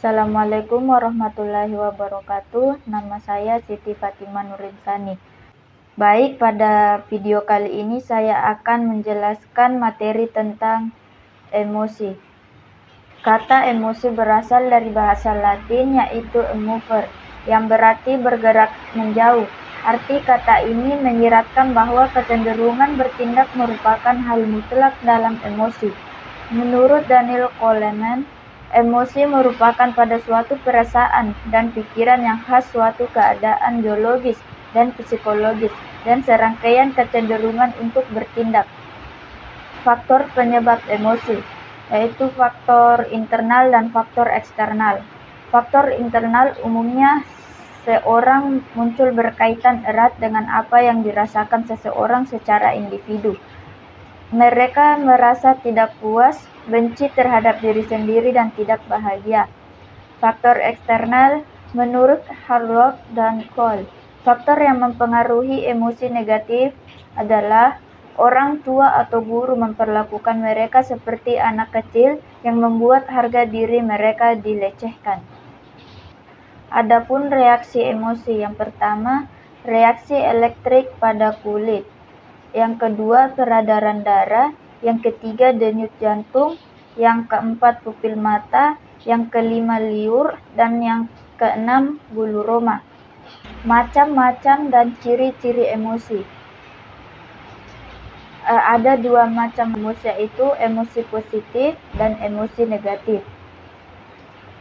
Assalamualaikum warahmatullahi wabarakatuh. Nama saya Siti Fatimah Nurinsani. Baik, pada video kali ini saya akan menjelaskan materi tentang emosi. Kata emosi berasal dari bahasa Latin yaitu mover, yang berarti bergerak menjauh. Arti kata ini menyiratkan bahwa kecenderungan bertindak merupakan hal mutlak dalam emosi. Menurut Daniel Goleman, emosi merupakan pada suatu perasaan dan pikiran yang khas suatu keadaan biologis dan psikologis dan serangkaian kecenderungan untuk bertindak. Faktor penyebab emosi yaitu faktor internal dan faktor eksternal. Faktor internal umumnya seorang muncul berkaitan erat dengan apa yang dirasakan seseorang secara individu. Mereka merasa tidak puas, benci terhadap diri sendiri, dan tidak bahagia. Faktor eksternal menurut Harlock dan Cole, faktor yang mempengaruhi emosi negatif adalah orang tua atau guru memperlakukan mereka seperti anak kecil yang membuat harga diri mereka dilecehkan. Adapun reaksi emosi, yang pertama, reaksi elektrik pada kulit. Yang kedua, peredaran darah. Yang ketiga, denyut jantung. Yang keempat, pupil mata. Yang kelima, liur. Dan yang keenam, bulu roma. Macam-macam dan ciri-ciri emosi. Ada dua macam emosi, yaitu emosi positif dan emosi negatif.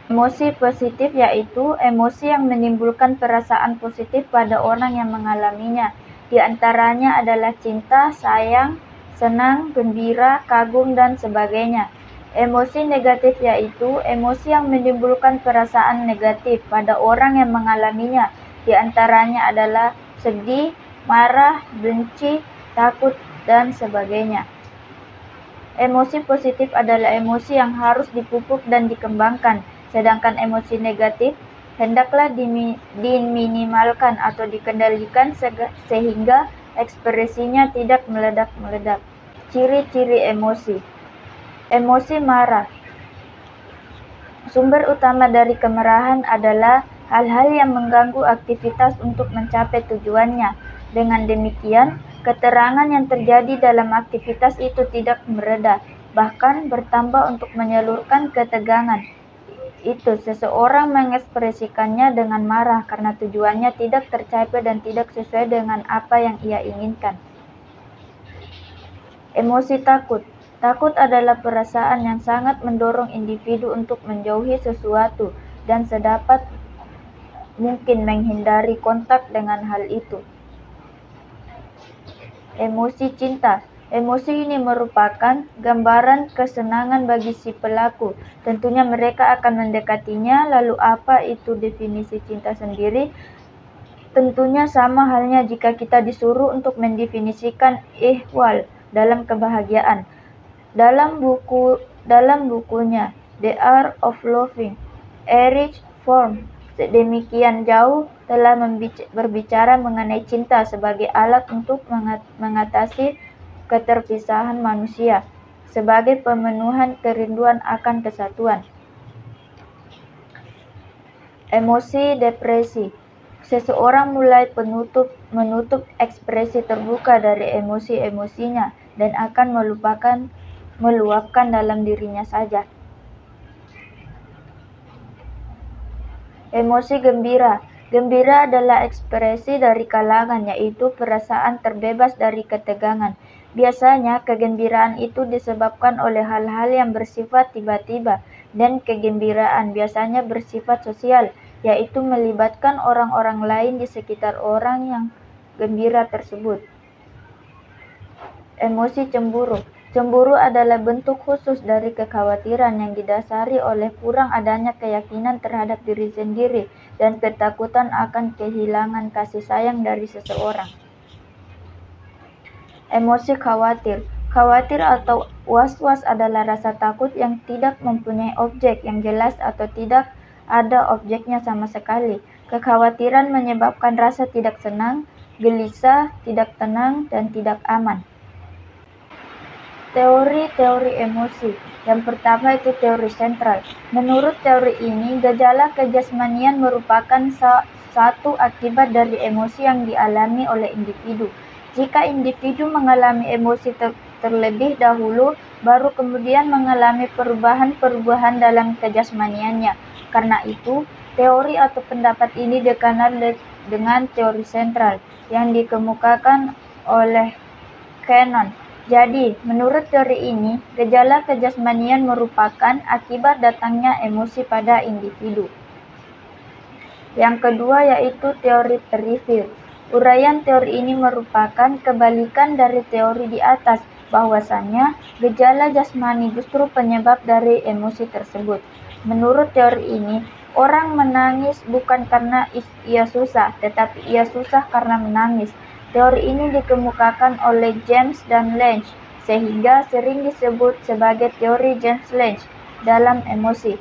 Emosi positif yaitu emosi yang menimbulkan perasaan positif pada orang yang mengalaminya. Di antaranya adalah cinta, sayang, senang, gembira, kagum, dan sebagainya. Emosi negatif yaitu emosi yang menimbulkan perasaan negatif pada orang yang mengalaminya. Di antaranya adalah sedih, marah, benci, takut, dan sebagainya. Emosi positif adalah emosi yang harus dipupuk dan dikembangkan, sedangkan emosi negatif hendaklah diminimalkan atau dikendalikan sehingga ekspresinya tidak meledak-meledak. Ciri-ciri emosi. Emosi marah. Sumber utama dari kemarahan adalah hal-hal yang mengganggu aktivitas untuk mencapai tujuannya. Dengan demikian, keterangan yang terjadi dalam aktivitas itu tidak mereda, bahkan bertambah untuk menyalurkan ketegangan. Itu seseorang mengekspresikannya dengan marah karena tujuannya tidak tercapai dan tidak sesuai dengan apa yang ia inginkan. Emosi takut. Takut adalah perasaan yang sangat mendorong individu untuk menjauhi sesuatu dan sedapat mungkin menghindari kontak dengan hal itu. Emosi cinta. Emosi ini merupakan gambaran kesenangan bagi si pelaku. Tentunya mereka akan mendekatinya. Lalu apa itu definisi cinta sendiri? Tentunya sama halnya jika kita disuruh untuk mendefinisikan ihwal dalam kebahagiaan. Dalam bukunya The Art of Loving, Erich Fromm sedemikian jauh telah berbicara mengenai cinta sebagai alat untuk mengatasi keterpisahan manusia, sebagai pemenuhan kerinduan akan kesatuan. Emosi depresi. Seseorang mulai menutup ekspresi terbuka dari emosi-emosinya dan akan meluapkan dalam dirinya saja. Emosi gembira. Gembira adalah ekspresi dari kalangan, yaitu perasaan terbebas dari ketegangan. Biasanya kegembiraan itu disebabkan oleh hal-hal yang bersifat tiba-tiba, dan kegembiraan biasanya bersifat sosial, yaitu melibatkan orang-orang lain di sekitar orang yang gembira tersebut. Emosi cemburu. Cemburu adalah bentuk khusus dari kekhawatiran yang didasari oleh kurang adanya keyakinan terhadap diri sendiri dan ketakutan akan kehilangan kasih sayang dari seseorang. Emosi khawatir. Khawatir atau was-was adalah rasa takut yang tidak mempunyai objek yang jelas atau tidak ada objeknya sama sekali. Kekhawatiran menyebabkan rasa tidak senang, gelisah, tidak tenang, dan tidak aman. Teori-teori emosi. Yang pertama itu teori sentral. Menurut teori ini, gejala kejasmanian merupakan satu akibat dari emosi yang dialami oleh individu. Jika individu mengalami emosi terlebih dahulu, baru kemudian mengalami perubahan-perubahan dalam kejasmaniannya. Karena itu, teori atau pendapat ini dikenal dengan teori sentral yang dikemukakan oleh Cannon. Jadi, menurut teori ini, gejala kejasmanian merupakan akibat datangnya emosi pada individu. Yang kedua yaitu teori periferi. Uraian teori ini merupakan kebalikan dari teori di atas, bahwasannya gejala jasmani justru penyebab dari emosi tersebut. Menurut teori ini, orang menangis bukan karena ia susah, tetapi ia susah karena menangis. Teori ini dikemukakan oleh James dan Lange, sehingga sering disebut sebagai teori James-Lange dalam emosi.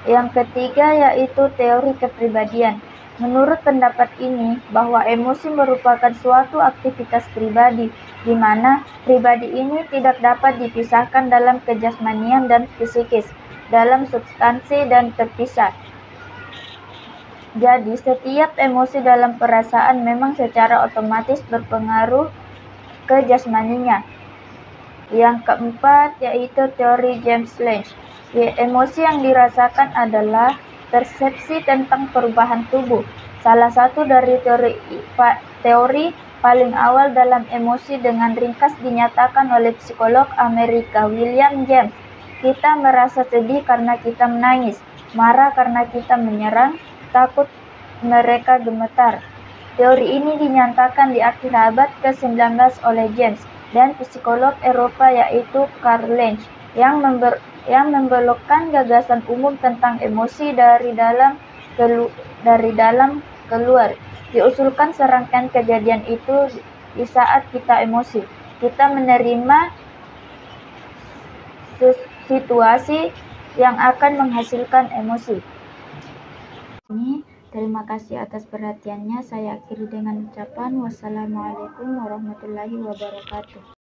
Yang ketiga yaitu teori kepribadian. Menurut pendapat ini, bahwa emosi merupakan suatu aktivitas pribadi, di mana pribadi ini tidak dapat dipisahkan dalam kejasmanian dan psikis, dalam substansi dan terpisah. Jadi, setiap emosi dalam perasaan memang secara otomatis berpengaruh ke jasmaninya. Yang keempat yaitu teori James-Lange. Emosi yang dirasakan adalah persepsi tentang perubahan tubuh. Salah satu dari teori paling awal dalam emosi dengan ringkas dinyatakan oleh psikolog Amerika William James. Kita merasa sedih karena kita menangis, marah karena kita menyerang, takut mereka gemetar. Teori ini dinyatakan di akhir abad ke-19 oleh James dan psikolog Eropa yaitu Karl Lange yang membelokkan gagasan umum tentang emosi dari dalam keluar. Diusulkan serangkaian kejadian itu di saat kita emosi. Kita menerima situasi yang akan menghasilkan emosi. Terima kasih atas perhatiannya. Saya akhiri dengan ucapan wassalamualaikum warahmatullahi wabarakatuh.